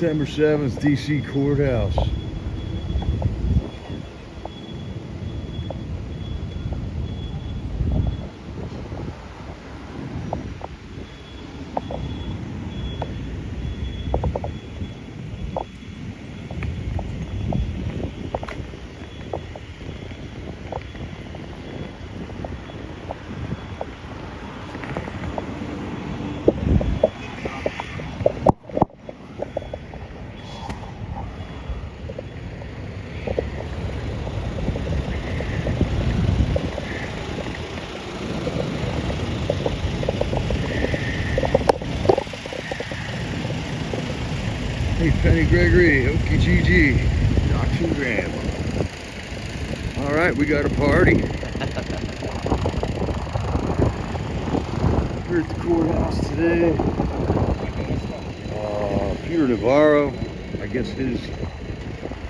September 7th, DC Courthouse. Hey, Penny Gregory, Okie GG, Josh and Grandma. All right, we got a party. We're at the courthouse today. Peter Navarro, I guess his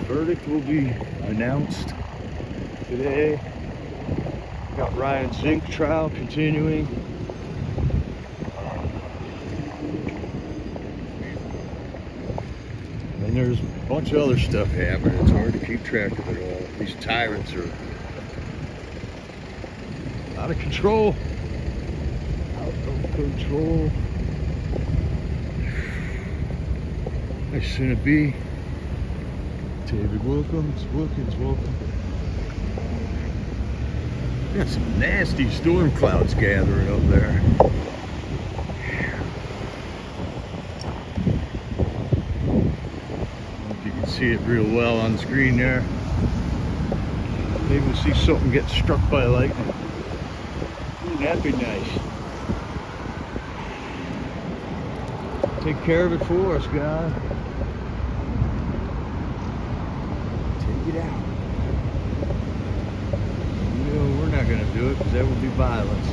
verdict will be announced today. Got Ryan Zink trial continuing. And there's a bunch of other stuff happening. It's hard to keep track of it all. These tyrants are out of control. Out of control. Nice soon it be. David Wilkins, welcome. Got some nasty storm clouds gathering up there. See it real well on screen there. Maybe we'll see something get struck by lightning. Wouldn't that be nice? Take care of it for us, guys. Take it out. No, we're not going to do it because that would be violence.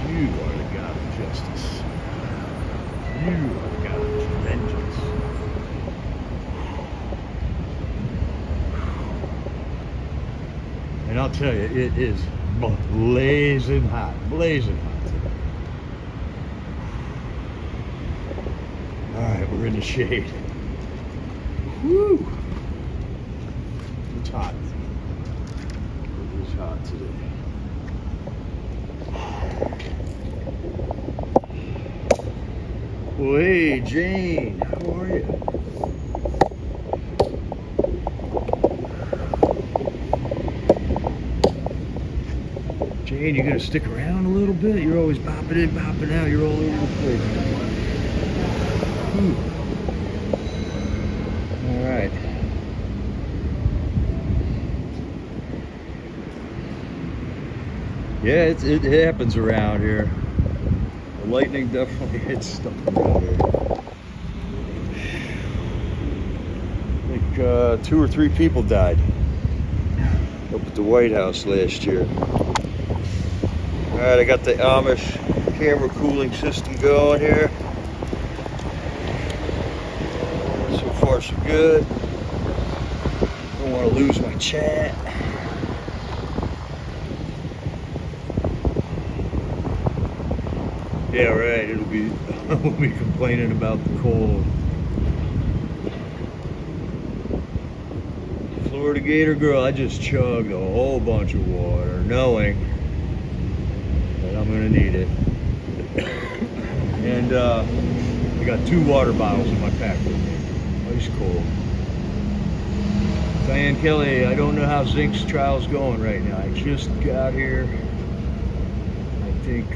You are the God of justice. You are the God of vengeance. And I'll tell you, it is blazing hot today. All right, we're in the shade. Woo! It's hot. It is hot today. Well, hey, Jane, how are you? Jane, you gonna stick around a little bit? You're always popping in, popping out. You're all over the place. Whew. All right. Yeah, it happens around here. The lightning definitely hits stuff around here. I think 2 or 3 people died up at the White House last year. Alright, I got the Amish camera cooling system going here. So far so good. Don't want to lose my chat. Yeah, right. It'll be we'll be complaining about the cold. Florida Gator Girl, I just chugged a whole bunch of water, knowing that I'm gonna need it. And I got 2 water bottles in my pack with me. Ice cold. Diane Kelly, I don't know how Zink's trial's going right now. I just got here. I think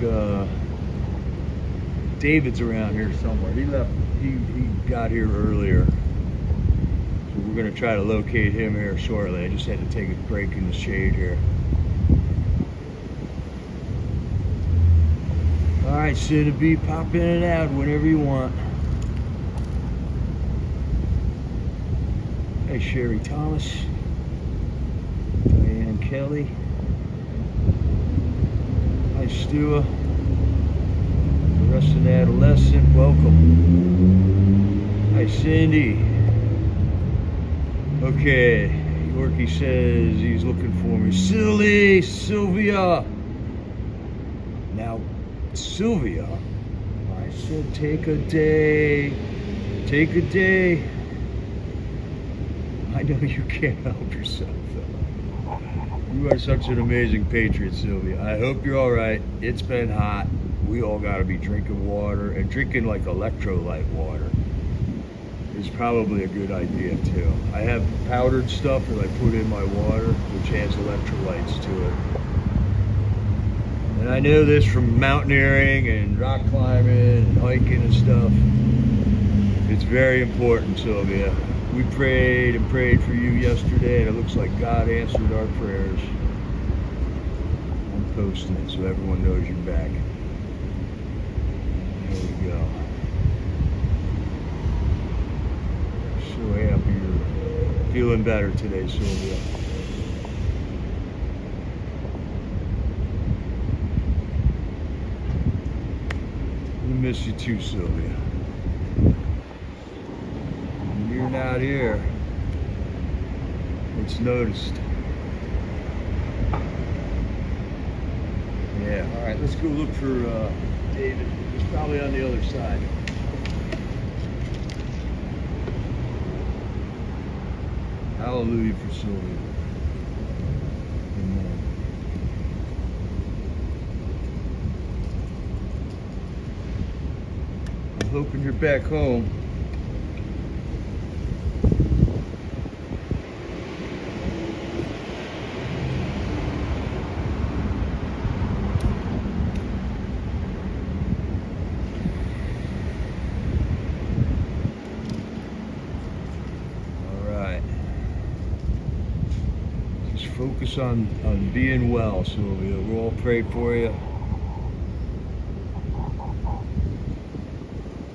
David's around here somewhere. He left. He got here earlier. So we're gonna try to locate him here shortly. I just had to take a break in the shade here. All right, soon to be, pop in and out whenever you want. Hey, Sherry Thomas, Diane Kelly. Hi, Stuart. Rustin Adolescent, welcome. Hi, Cindy. Okay, Yorkie says he's looking for me. Sylvia. Now, Sylvia, my I said take a day. Take a day. I know you can't help yourself, though. You are such an amazing patriot, Sylvia. I hope you're all right. It's been hot. We all got to be drinking water, and drinking like electrolyte water is probably a good idea too. I have powdered stuff that I put in my water, which has electrolytes to it. And I know this from mountaineering and rock climbing and hiking and stuff. It's very important, Sylvia. We prayed and prayed for you yesterday, and it looks like God answered our prayers. I'm posting it so everyone knows you're back. There we go. So happy you're feeling better today, Sylvia. We miss you too, Sylvia. When you're not here, it's noticed. Yeah, all right, let's go look for David. He's probably on the other side. Hallelujah for Sylvia. Amen. I'm hoping you're back home. Focus on being well, Sylvia. We'll all pray for you.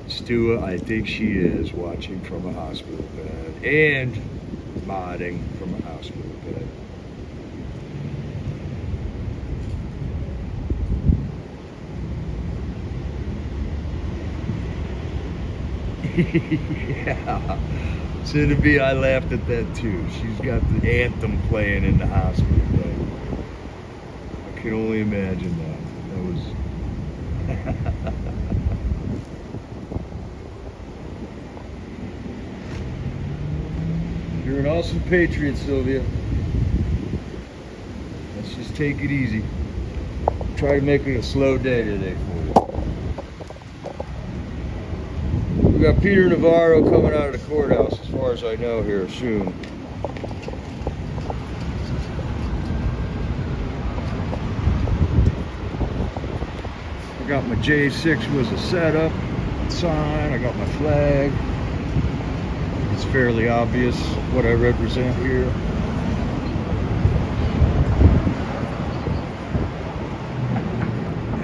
Stua, I think she is watching from a hospital bed and modding from a hospital bed. Yeah. Soon to be, I laughed at that too. She's got the anthem playing in the hospital bed. I can only imagine that. That was. You're an awesome patriot, Sylvia. Let's just take it easy. Try to make it a slow day today for you. We got Peter Navarro coming out of the courthouse, as far as I know, here soon. I got my J6 was a setup sign. I got my flag. It's fairly obvious what I represent here.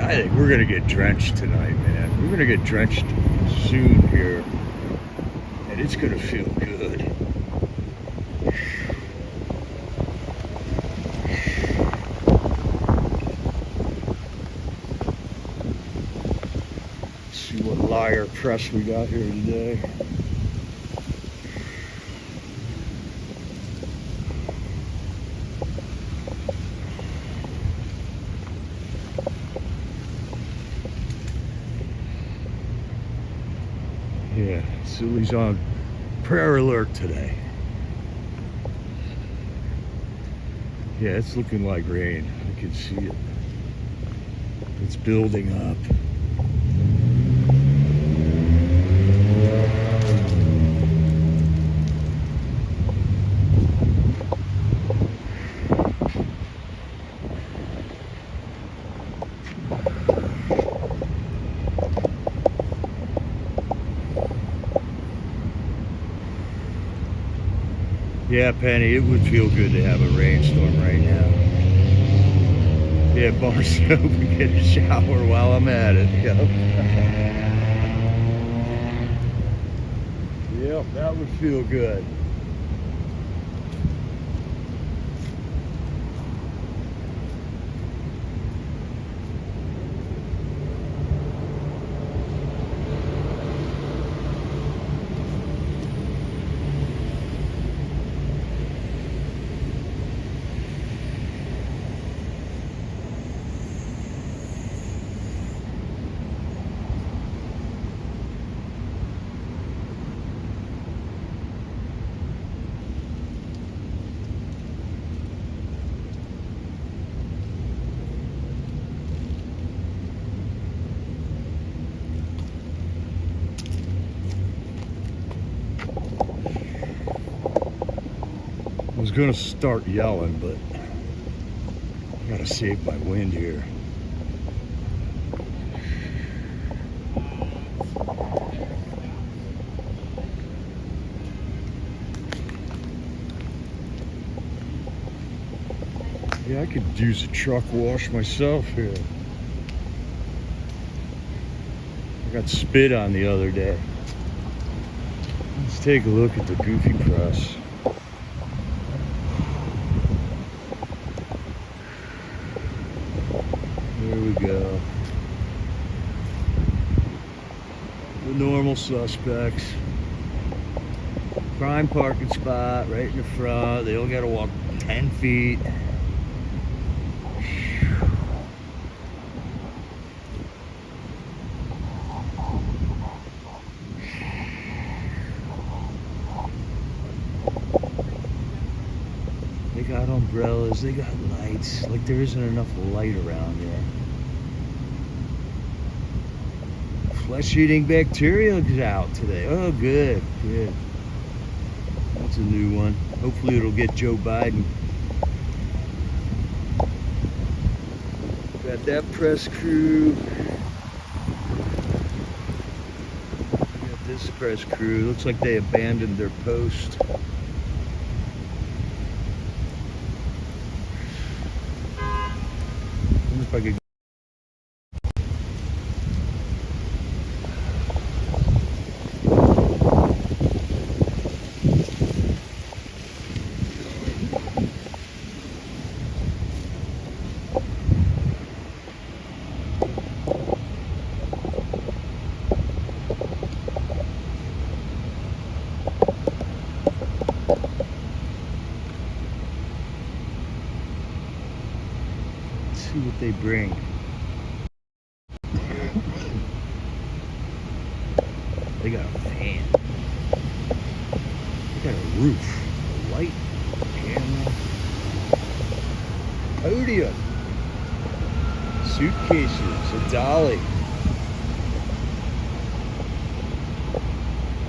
I think we're gonna get drenched tonight, man. We're gonna get drenched soon here, and it's gonna feel good. Let's see what liar press we got here today. Yeah, Sully's on prayer alert today. Yeah, it's looking like rain. I can see it. It's building up. Yeah, Penny, it would feel good to have a rainstorm right now. Yeah, bar soap and get a shower while I'm at it. Yep. Yep, that would feel good. gonna start yelling, but I gotta save my wind here. Yeah, I could use a truck wash myself here. I got spit on the other day. Let's take a look at the Goofy Press. There we go. The normal suspects. Prime parking spot right in the front. They all gotta walk 10 feet. They got umbrellas, they got lights. Like there isn't enough light around here. Flesh-eating bacteria is out today. Oh, good, good. That's a new one. Hopefully it'll get Joe Biden. Got that press crew. Got this press crew. Looks like they abandoned their post. If I could see what they bring. They got a fan. They got a roof, a light, a camera, podium, suitcases, a dolly.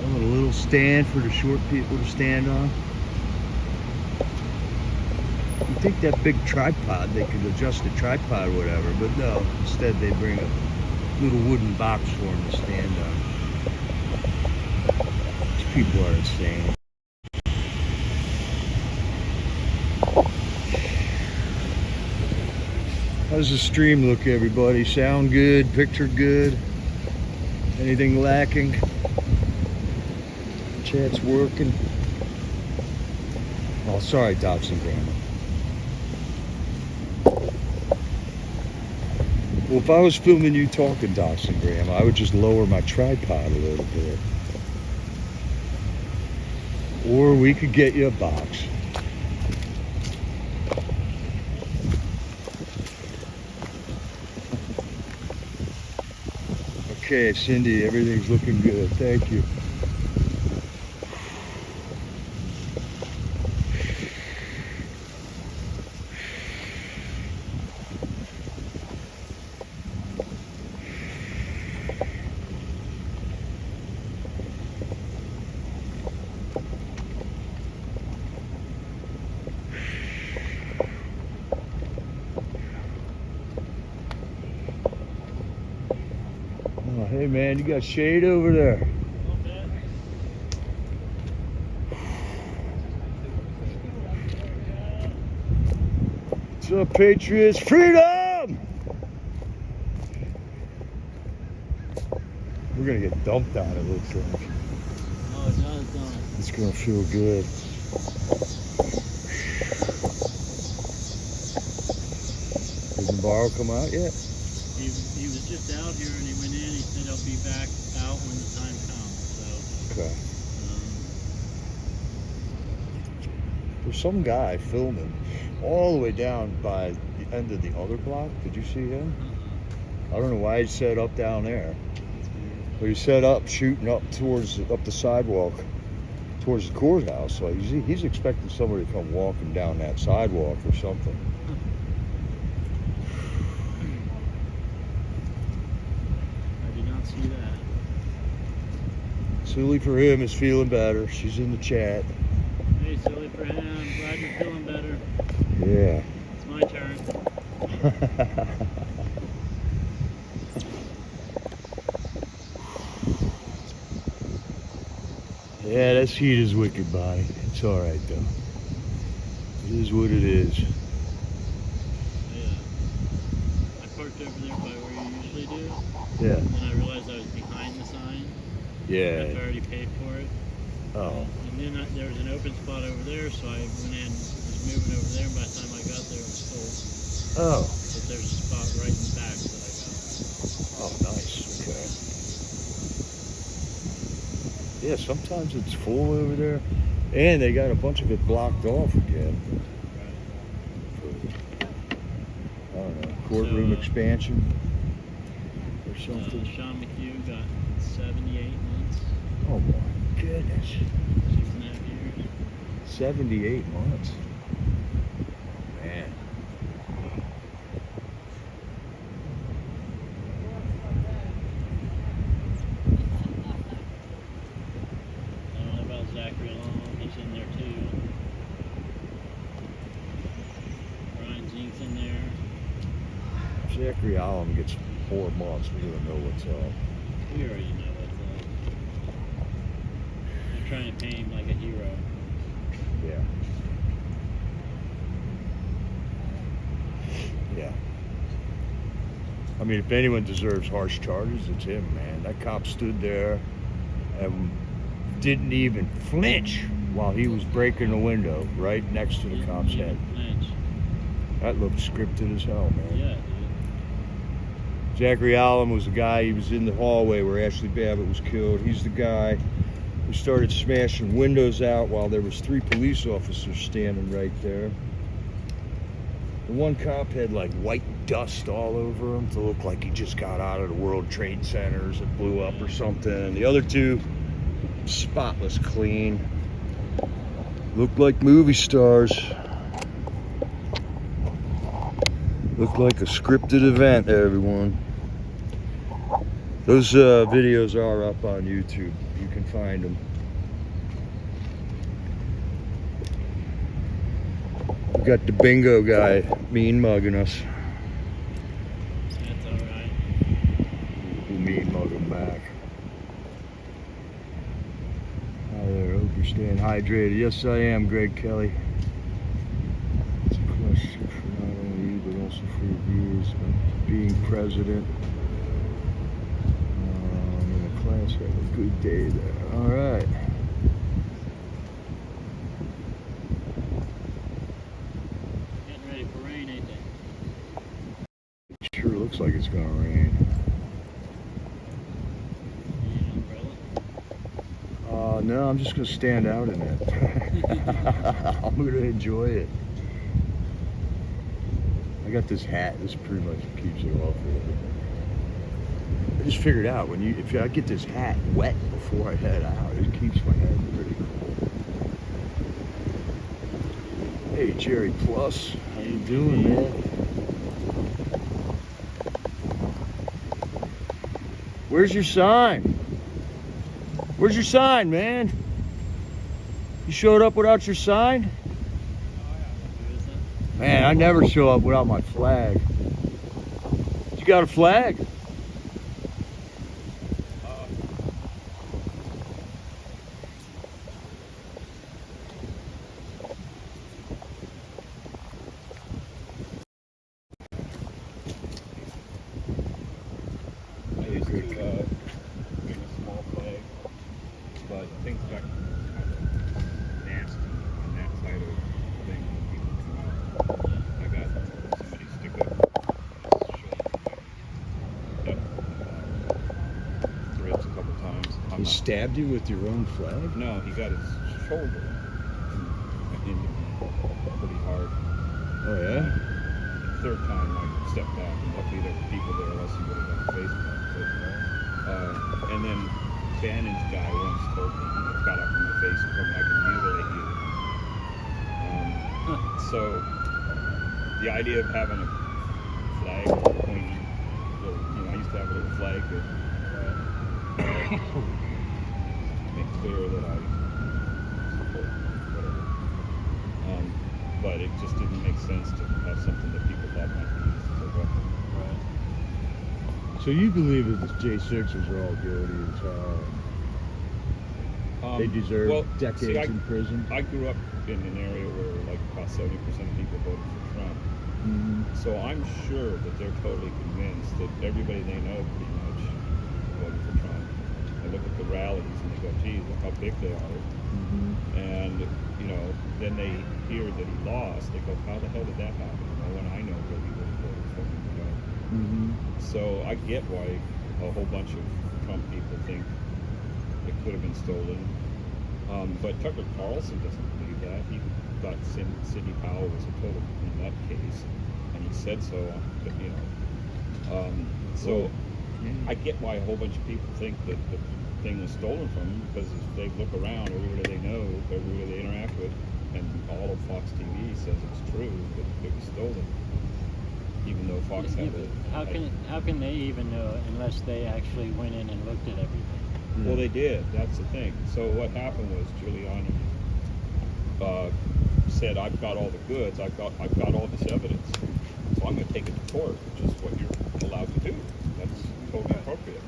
A little stand for the short people to stand on. You think that big tripod, they could adjust the tripod or whatever, but no. Instead, they bring a little wooden box for them to stand on. These people are insane. How's the stream look, everybody? Sound good? Picture good? Anything lacking? Chat's working. Oh, sorry, Dobson Grammar. Well, if I was filming you talking, Dobson Graham, I would just lower my tripod a little bit. Or we could get you a box. Okay, Cindy, everything's looking good. Thank you. Oh, hey man, you got shade over there. What's up, Patriots? Freedom! We're gonna get dumped on, it looks like. Oh, it does, don't it? It's gonna feel good. Did Navarro come out yet? He was just out here and he went in. He said he'll be back out when the time comes. So. Okay. There's some guy filming all the way down by the end of the other block. Did you see him? I don't know why he set up down there. But he set up shooting up the sidewalk towards the courthouse. So he's expecting somebody to come walking down that sidewalk or something. I did not see that. Sully for him is feeling better. She's in the chat. Hey, silly for him. I'm glad you're feeling better. Yeah. It's my turn. Yeah, this heat is wicked, buddy. It's alright, though. It is what it is. Yeah. I parked over there by where you usually do. Yeah. And then I realized I was behind the sign. Yeah. I've already paid for it. Oh. And then there was an open spot over there, so I went in, was moving over there, and by the time I got there, it was full. Oh. But there's a spot right in the back that I got. Oh, nice. Okay. Yeah, sometimes it's full over there. And they got a bunch of it blocked off again. I don't know, courtroom expansion or something. Sean McHugh got 78 months. Oh my goodness. 6.5 years. 78 months. Man. I don't know about Zachary Long. He's in there too. Brian Zink's in there. Zachary Allen gets 4 months. We don't know what's up. We already know what's up. They're trying to paint him like a hero. Yeah. Yeah. I mean, if anyone deserves harsh charges, it's him, man. That cop stood there and didn't even flinch while he was breaking the window right next to the cop's head. Lynch. That looked scripted as hell, man. Yeah, dude. Zachary Allen was the guy, he was in the hallway where Ashley Babbitt was killed. He's the guy who started smashing windows out while there was 3 police officers standing right there. The one cop had like white dust all over him to look like he just got out of the World Trade Centers that blew up or something. The other 2, spotless clean. Looked like movie stars. Looked like a scripted event, everyone. Those videos are up on YouTube. You can find them. We got the bingo guy mean mugging us. That's alright. We'll mean mug him back. Hi there, hope you're staying hydrated. Yes, I am, Greg Kelly. It's a question for not only you, but also for your viewers about being president. In the class, have a good day there. All right. Getting ready for rain, ain't they? Sure looks like it's gonna rain. You need an umbrella? No, I'm just gonna stand out in it. I'm gonna enjoy it. I got this hat. This pretty much keeps it off. I just figured out if I get this hat wet before I head out, it keeps my head pretty cool. Hey, Jerry Plus, how you doing, man? Where's your sign? Where's your sign, man? You showed up without your sign? Who is that? Man, I never show up without my flag. You got a flag? I used to bring a small flag, but things got kind of nasty on that side of the thing when people come out. I got somebody stick up his shoulder, ribs a couple times. He stabbed you with your own flag? No, he got his shoulder and pretty hard. Oh yeah? Third time I stepped back, and luckily there were people there, else he would have got face bumped. And then Bannon's guy once told me, got up in my face and told me I could mutilate you. So the idea of having a flag pointing, I used to have a little flag that makes clear that I support whatever. but it just didn't make sense to have something that people thought might be used as a weapon. Right. So you believe that the J6s are all guilty and they deserve Well, decades see, in prison? I grew up in an area where like about 70% of people voted for Trump. Mm-hmm. So I'm sure that they're totally convinced that everybody they know pretty much voted for Trump. They look at the rallies and they go, geez, look how big they are. Mm-hmm. And, you know, then they hear that he lost. They go, how the hell did that happen? No one I know really would have voted for him. You know? Mm-hmm. So I get why a whole bunch of Trump people think it could have been stolen. But Tucker Carlson doesn't believe that. He thought Sidney Powell was a total nutcase, and he said so. You know, so I get why a whole bunch of people think that the thing was stolen from them, because if they look around, everybody they know, everybody they interact with, and all of Fox TV says it's true that it was stolen, even though Fox had it. How can they even know it unless they actually went in and looked at everything? Well, they did. That's the thing. So what happened was Giuliani said, "I've got all the goods. I've got all this evidence. So I'm going to take it to court," which is what you're allowed to do. That's totally appropriate.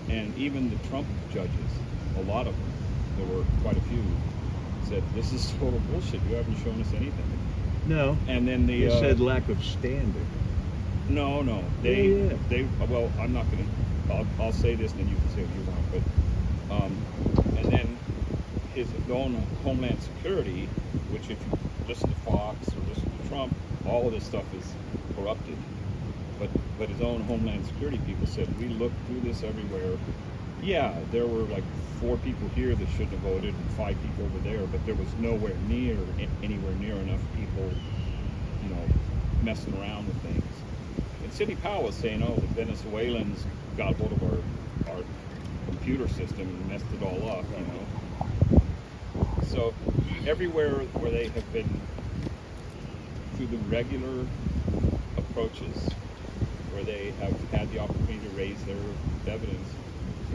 And even the Trump judges, a lot of them, there were quite a few, said, "This is total bullshit. You haven't shown us anything." No. And then They said lack of standing. No. Yeah. They. Well, I'm not going to. I'll say this, and then you can say what you want. But and then his own Homeland Security, which if you listen to Fox or listen to Trump, all of this stuff is corrupted. But his own Homeland Security people said, we looked through this everywhere. Yeah, there were like 4 people here that shouldn't have voted and 5 people over there, but there was anywhere near enough people, you know, messing around with things. And Sidney Powell was saying, oh, the Venezuelans got hold of our computer system and messed it all up, you know. So everywhere where they have been, through the regular approaches, where they have had the opportunity to raise their evidence,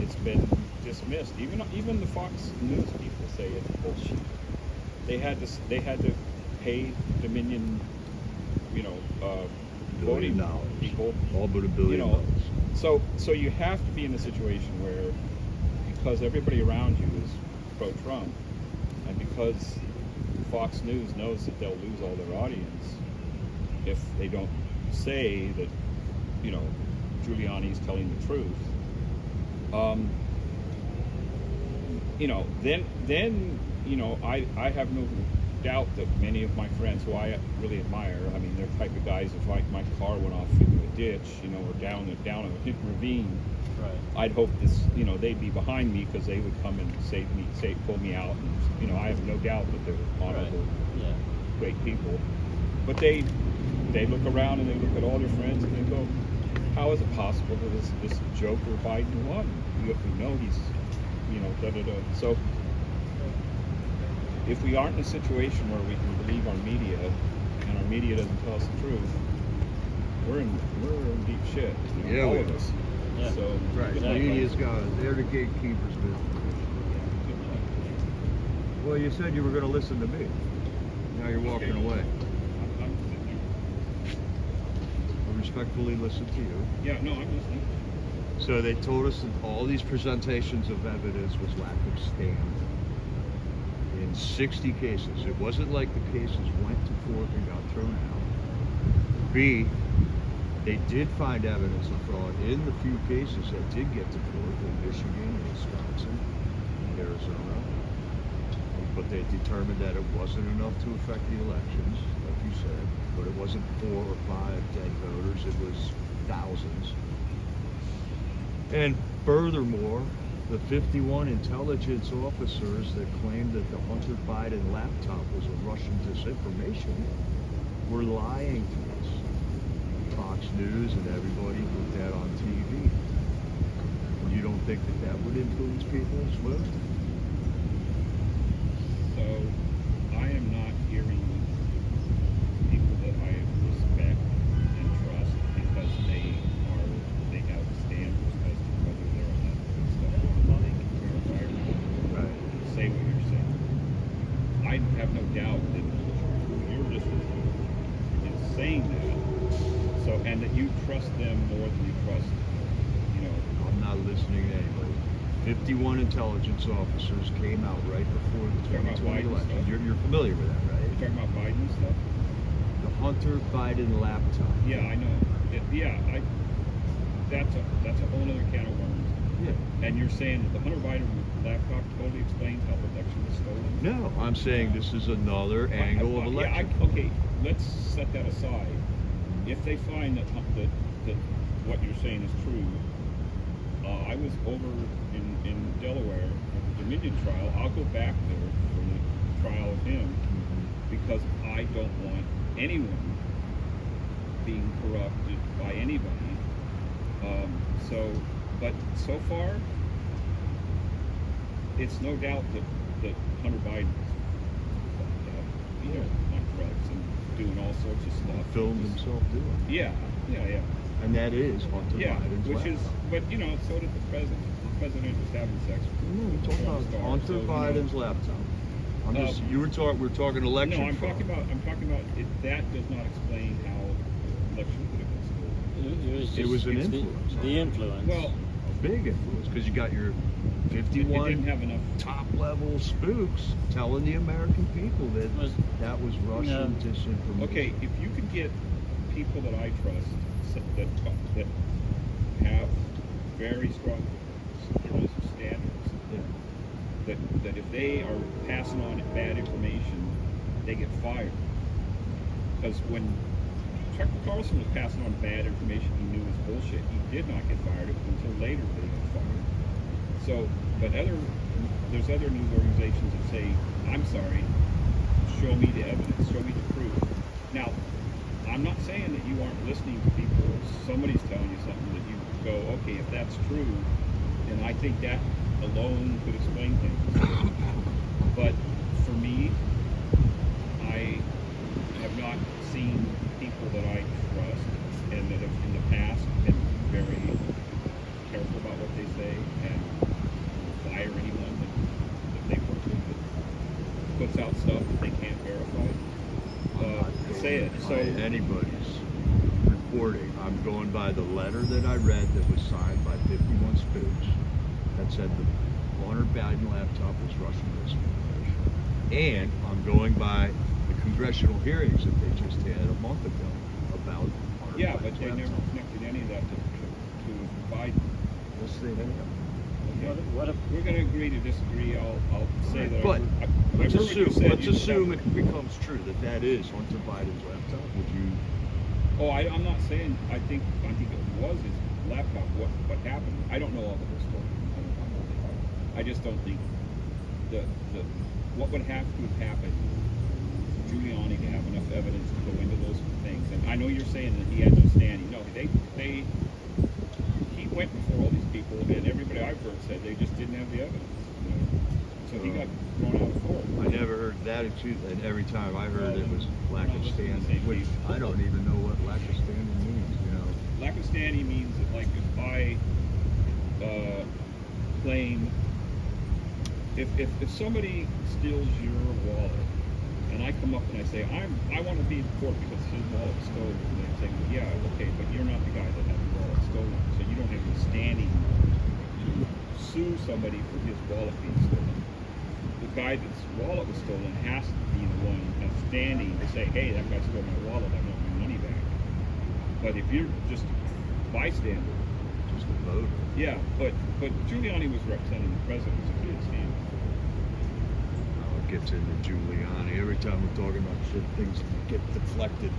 it's been dismissed. Even the Fox News people say it's bullshit. They had to pay Dominion, you know, voting $1 billion. people. All but $1 billion. You know, so you have to be in a situation where, because everybody around you is pro-Trump, and because Fox News knows that they'll lose all their audience if they don't say that, you know, Giuliani's telling the truth. You know, then you know, I have no doubt that many of my friends who I really admire, I mean, they're the type of guys, if my car went off into a ditch, you know, or down a ravine, Right. I'd hope this, you know, they'd be behind me because they would come and save me, pull me out. And, you know, I have no doubt that they're honorable, Yeah. great people. But they look around and they look at all their friends and they go, how is it possible that this joker Biden won? We know he's, you know, da-da-da. So if we aren't in a situation where we can believe our media and our media doesn't tell us the truth, we're in deep shit. You know, Yeah, all we of are. us. Yeah. So Right. good The luck, media's guys. got it. They're the gatekeepers, man. Good luck. Well, you said you were going to listen to me. Now you're walking Okay. away. I'm sitting I respectfully listen to you. there. Yeah, no, I'm listening. So they told us that all these presentations of evidence was lack of standing. In 60 cases. It wasn't like the cases went to court and got thrown out. B, they did find evidence of fraud in the few cases that did get to court in Michigan, Wisconsin, and Arizona. But they determined that it wasn't enough to affect the elections, like you said. But it wasn't 4 or 5 dead voters, it was thousands. And furthermore, the 51 intelligence officers that claimed that the Hunter Biden laptop was a Russian disinformation were lying to us. Fox News and everybody put that on TV. You don't think that would influence people as well? So I am not hearing people that I respect and trust because they have standards as to whether they're enough good stuff or not. They can verify or not. Right. Say what you're saying. I have no doubt that you're and that you trust them more than you trust, you know. I'm not listening to anybody. 51 intelligence officers came out right before the Talking about 2020 Biden election. stuff? You're familiar with that, right? You're talking about Biden stuff? The Hunter Biden laptop. Yeah, I know. That's a whole other can of worms. Yeah. And you're saying that the Hunter Biden laptop totally explains how the election was stolen? No, I'm saying this is another angle of election. Okay, let's set that aside. If they find that what you're saying is true, I was over in Delaware at the Dominion trial. I'll go back there for the trial of him because I don't want anyone being corrupted by anybody. But so far, it's no doubt that Hunter Biden is on drugs and doing all sorts of stuff. Filmed himself doing it. Yeah. And that is Hunter Biden's which laptop. is, but so did the president. The president was having sex with No, we're talking about star, Hunter so, Biden's laptop. I'm just, we're talking election. No, I'm fraud. talking about it. That does not explain how the election could have been stolen. It was an it's influence. The influence. Well, A big influence because you got your it 51 didn't have enough. top level spooks telling the American people that Was- that was Russian disinformation. Okay, if you could get people that I trust that have very strong journalistic standards, Yeah. that if they are passing on bad information, they get fired. Because when Tucker Carlson was passing on bad information he knew was bullshit, he did not get fired until later that he got fired. So, but there's other news organizations that say, I'm sorry, show me the evidence, show me the proof. Now, I'm not saying that you aren't listening to people, somebody's telling you something that you go, okay, if that's true, then I think that alone could explain things. But for me, I have not seen people that I trust and that have in the past been very careful about what they say and fire anyone that they work with that puts out stuff that they can't verify. Say it. So anybody's reporting. I'm going by the letter that I read that was signed by 51 spooks that said the Hunter Biden laptop was Russian disinformation. And I'm going by the congressional hearings that they just had a month ago about Hunter yeah, Biden's but they laptop. never connected any of that to Biden. Yes, they have. Okay. What if We're going to agree to disagree. I'll say that. But I've let's heard what you said. let's You assume said- it becomes true that that is Hunter Biden's laptop. Would you? Oh, I'm not saying. I think it was his laptop. What happened? I don't know all the whole story. I just don't think the what would have to have happened for Giuliani to have enough evidence to go into those things. And I know you're saying that he had no standing. No, he went before all these people, and everybody I've heard said they just didn't have the evidence. You know? So he got thrown out of court. I never heard that, and every time I heard it was lack of Well, standing, same which people. I don't even know what lack of standing means. You know, Lack of standing means that, like, if I claim, if somebody steals your wallet, and I come up and I say I want to be in court because his wallet was stolen, and they say, well, yeah, okay, but you're not the guy that had the wallet stolen, so you don't have any standing to sue somebody for his wallet being stolen. The guy that's wallet was stolen has to be the one that's standing to say, hey, that guy stole my wallet, I want my money back. But if you're just a bystander, just a voter. yeah, but Giuliani was representing the president, so he didn't stand. Oh, it gets into Giuliani. Every time we're talking about shit, things get deflected.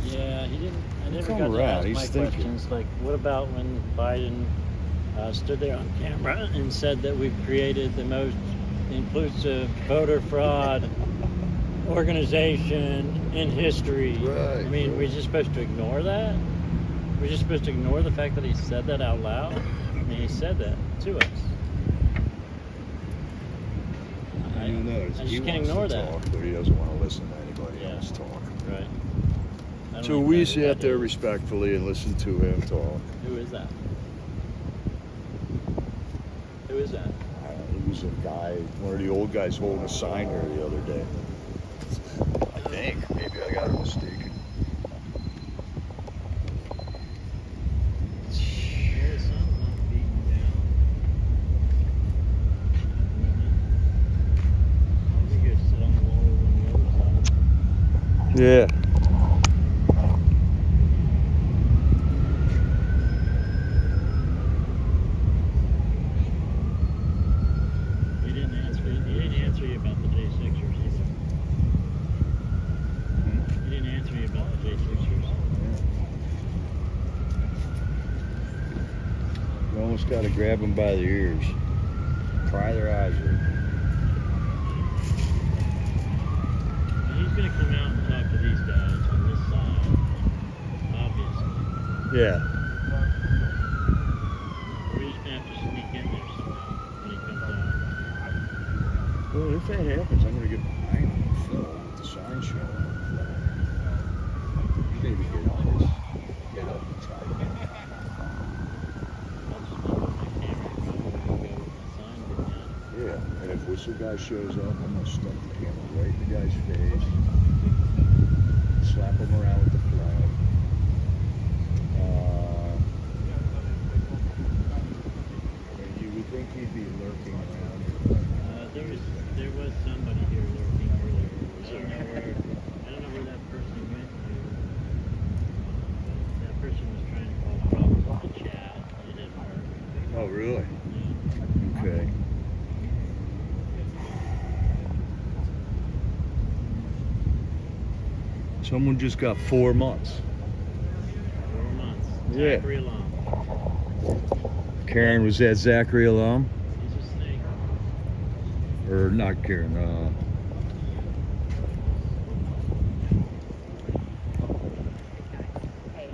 Yeah, he didn't. I never Come got to around, ask he's my thinking. questions. Like, what about when Biden stood there on camera and said that we've created the most inclusive voter fraud organization in history? Right, I mean, right. we're just supposed to ignore that? We're just supposed to ignore the fact that he said that out loud? I mean, he said that to us. I just can't ignore that. Talk, but he doesn't want to listen to anybody Yeah. else talk. Right. I don't So even we know who sit that there is. respectfully and listen to him talk. Who is that? Who is that? He was a guy, one of the old guys holding a sign here the other day. I think. Maybe I got it mistaken. Yeah. He didn't answer you about the J6ers either. He didn't answer you about the J6ers. You almost got to grab them by the ears. Pry their eyes out. He's going to come out and talk to these guys on this side, obviously. Yeah. We're just going to have to sneak in there somehow when he comes out. Well, if that happens, I'm going to get behind him and film with the sign show. Maybe get on this. Get up and try to get I'll just put my camera around where we go with the sign getting out. Yeah, and if whistle guy shows up, I'm gonna stuff the camera right in the guy's face, slap him around with the flag. You would think he'd be lurking around. There was somebody here lurking earlier. I don't know where that person went to. That person was trying to call problems on the chat. It didn't work. Oh, really? Yeah. Okay. Someone just got 4 months. 4 months. Yeah. Zachary Alam. Karen, was that Zachary Alam? He's a snake. Or not Karen, Hey,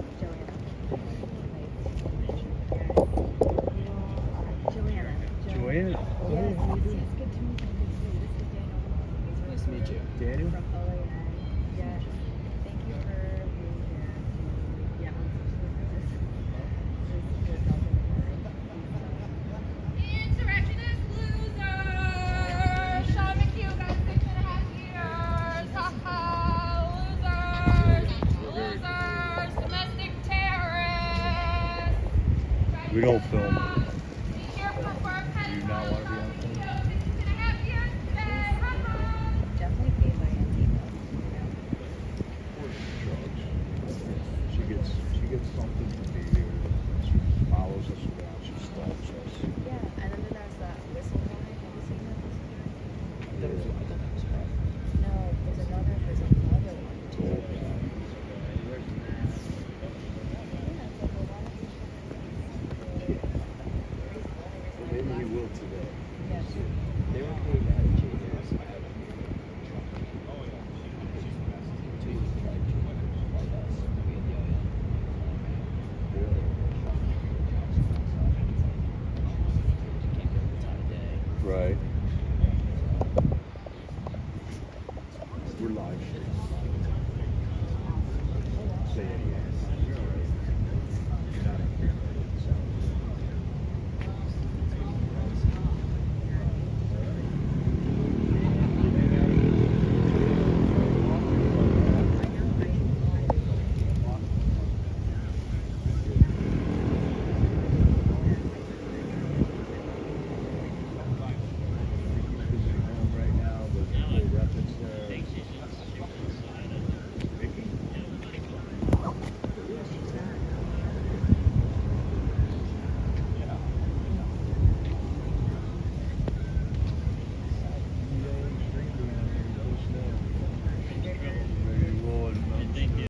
Joanna. Joanna. Yes, it's good to meet you. This is Daniel. Nice to meet you. Daniel? From OAN. Yes. Thank you for being here. Yeah, I'm so nervous. This is good. Insurrectionist losers! Sean McHugh got 6.5 years! Ha ha! Losers! Losers! Domestic terrorists! We don't film. Be here for work. Do you not want to be on film? 6.5 years today! Ha ha! Definitely paid by Antifa. She gets something.